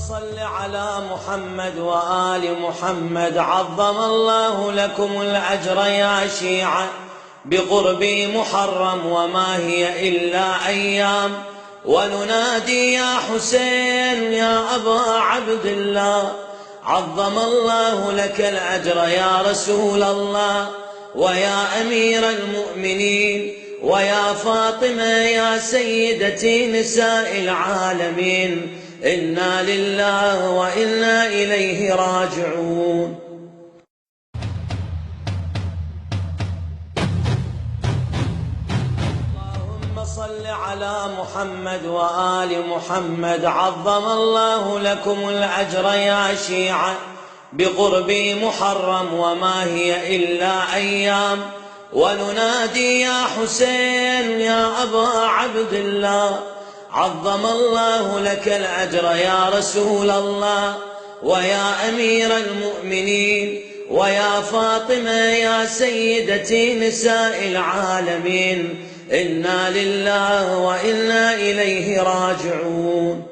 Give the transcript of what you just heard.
صل على محمد وآل محمد. عظم الله لكم الأجر يا شيعة بقربي محرم، وما هي إلا أيام وننادي يا حسين يا أبا عبد الله. عظم الله لك الأجر يا رسول الله ويا أمير المؤمنين ويا فاطمة يا سيدتي نساء العالمين. إنا لله وإنا إليه راجعون. اللهم صل على محمد وآل محمد. عظم الله لكم الأجر يا شيعة بقربي محرم، وما هي إلا أيام وننادي يا حسين يا أبا عبد الله. عظم الله لك الأجر يا رسول الله ويا أمير المؤمنين ويا فاطمة يا سيدتي نساء العالمين. إنا لله وإنا إليه راجعون.